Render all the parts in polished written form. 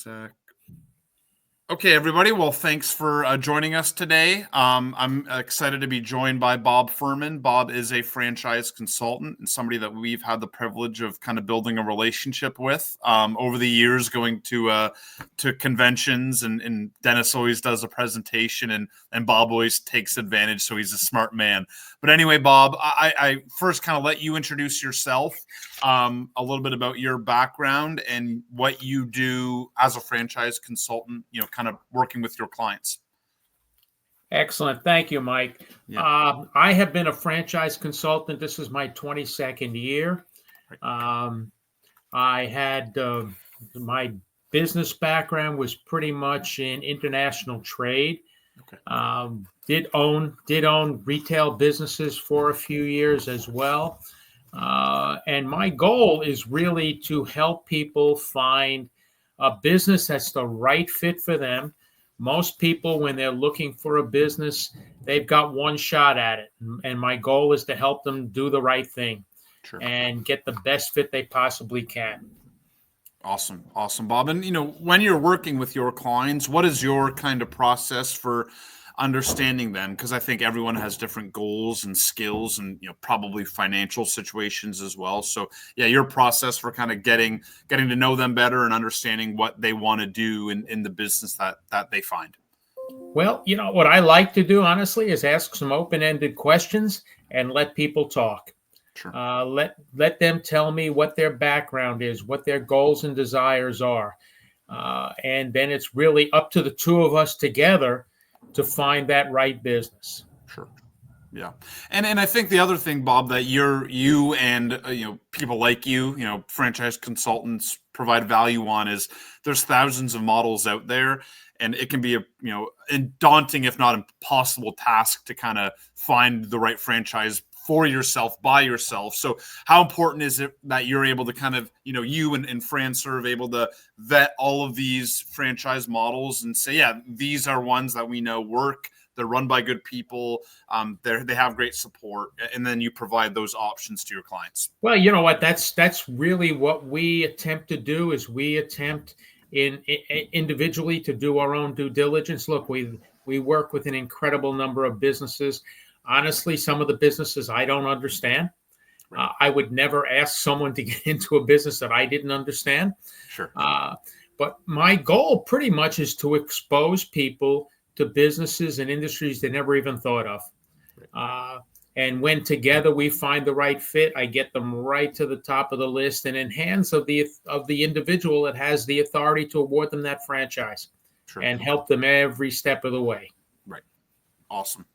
sec. Okay, everybody. Well, thanks for joining us today. I'm excited to be joined by Bob Fuhrman. Bob is a franchise consultant and somebody that we've had the privilege of kind of building a relationship with over the years, going to conventions, and Dennis always does a presentation, and Bob always takes advantage. So he's a smart man. But anyway, Bob, I first kind of let you introduce yourself, a little bit about your background and what you do as a franchise consultant, kind of working with your clients. Excellent. Thank you, Mike. Yeah. I have been a franchise consultant. This is my 22nd year. I had my business background was pretty much in international trade. Okay. Did own retail businesses for a few years as well. And my goal is really to help people find a business that's the right fit for them. Most people, when they're looking for a business, they've got one shot at it. And my goal is to help them do the right thing. Sure. And get the best fit they possibly can. Awesome, Bob. And, when you're working with your clients, what is your kind of process for understanding them? Because I think everyone has different goals and skills and, probably financial situations as well. So, yeah, your process for kind of getting to know them better and understanding what they want to do in the business that they find. Well, what I like to do, honestly, is ask some open-ended questions and let people talk. Sure. Let them tell me what their background is, what their goals and desires are. And then it's really up to the two of us together to find that right business. Sure. Yeah. And I think the other thing, Bob, that you and people like you, franchise consultants provide value on is there's thousands of models out there, and it can be a daunting, if not impossible task to kind of find the right franchise for yourself, by yourself. So how important is it that you're able to kind of, you and FranServe are able to vet all of these franchise models and say, yeah, these are ones that we know work. They're run by good people. They have great support. And then you provide those options to your clients. Well, you know what? That's really what we attempt to do is we attempt individually to do our own due diligence. Look, we work with an incredible number of businesses. Honestly, some of the businesses I don't understand. I would never ask someone to get into a business that I didn't understand. Sure. But my goal pretty much is to expose people to businesses and industries they never even thought of. And when together we find the right fit, I get them right to the top of the list and in hands of the individual that has the authority to award them that franchise. Sure. And help them every step of the way. Right. Awesome.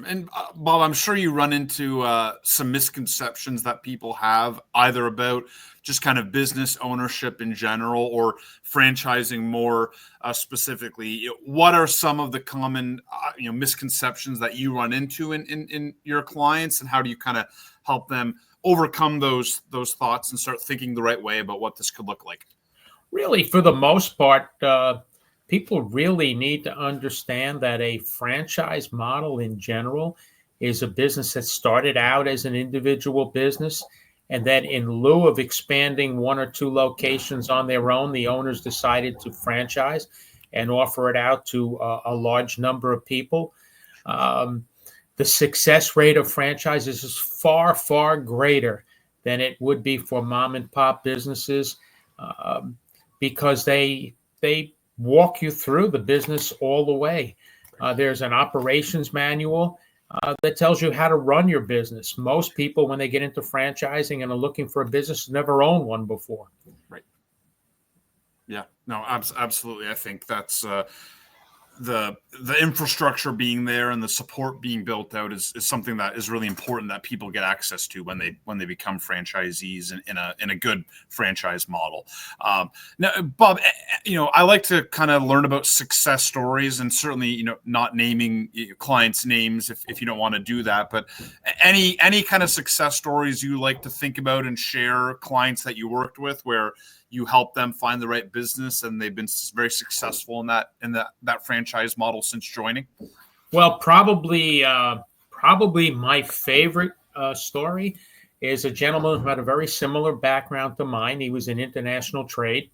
And Bob, I'm sure you run into some misconceptions that people have either about just kind of business ownership in general or franchising more specifically. What are some of the common misconceptions that you run into in your clients, and how do you kind of help them overcome those thoughts and start thinking the right way about what this could look like? Really, for the most part, people really need to understand that a franchise model in general is a business that started out as an individual business, and that in lieu of expanding one or two locations on their own, the owners decided to franchise and offer it out to a large number of people. The success rate of franchises is far, far greater than it would be for mom and pop businesses because they walk you through the business all the way. There's an operations manual that tells you how to run your business. Most people, when they get into franchising and are looking for a business, never owned one before. Right. Yeah. No, absolutely. I think that's the infrastructure being there and the support being built out is something that is really important that people get access to when they become franchisees in a good franchise model. Now, Bob, I like to kind of learn about success stories, and certainly, not naming clients' names if you don't want to do that, but any kind of success stories you like to think about and share, clients that you worked with where you help them find the right business and they've been very successful in that franchise model since joining? Well, probably my favorite story is a gentleman who had a very similar background to mine. He was in international trade.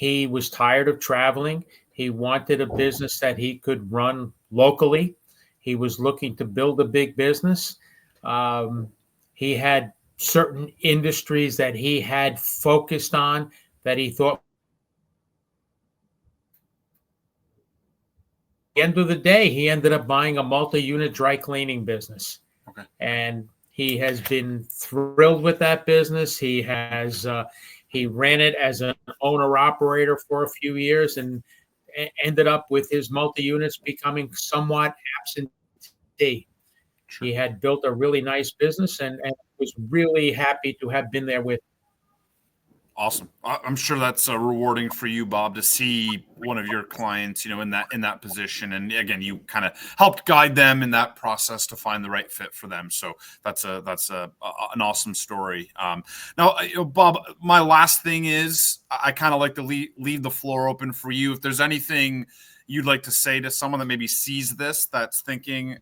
He was tired of traveling. He wanted a business that he could run locally. He was looking to build a big business. He had certain industries that he had focused on that he thought, at the end of the day, he ended up buying a multi-unit dry cleaning business. Okay. And he has been thrilled with that business. He ran it as an owner operator for a few years and ended up with his multi-units becoming somewhat absentee. Sure. He had built a really nice business and was really happy to have been there with. Awesome. I'm sure that's rewarding for you, Bob, to see one of your clients, in that position. And again, you kind of helped guide them in that process to find the right fit for them. So that's an awesome story. Now, Bob, my last thing is I kind of like to leave the floor open for you. If there's anything you'd like to say to someone that maybe sees this, that's thinking,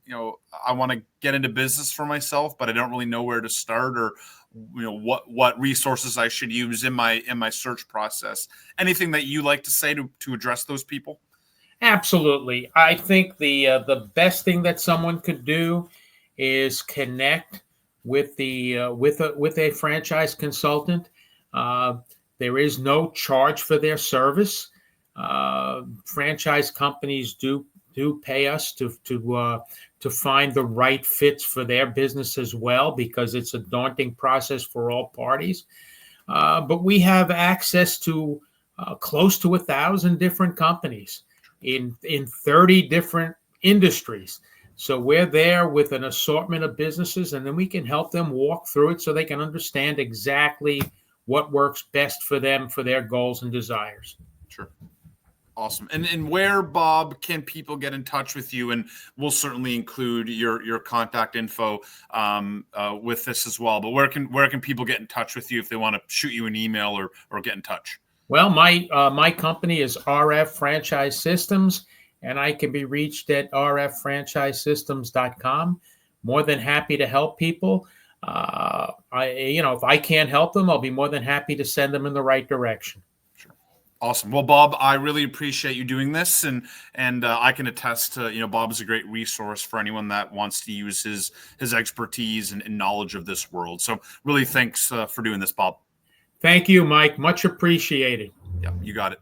I want to get into business for myself, but I don't really know where to start, or what resources I should use in my search process. Anything that you like to say to address those people? Absolutely. I think the best thing that someone could do is connect with a franchise consultant. There is no charge for their service. Franchise companies do pay us to find the right fits for their business as well, because it's a daunting process for all parties. But we have access to close to 1,000 different companies in 30 different industries. So we're there with an assortment of businesses, and then we can help them walk through it so they can understand exactly what works best for them, for their goals and desires. Sure. Awesome. And where, Bob, can people get in touch with you? And we'll certainly include your contact info with this as well. But where can people get in touch with you if they want to shoot you an email or get in touch? Well, my company is RF Franchise Systems, and I can be reached at rffranchisesystems.com. More than happy to help people. If I can't help them, I'll be more than happy to send them in the right direction. Awesome. Well, Bob, I really appreciate you doing this, and I can attest to Bob is a great resource for anyone that wants to use his expertise and knowledge of this world. So, really, thanks for doing this, Bob. Thank you, Mike. Much appreciated. Yeah, you got it.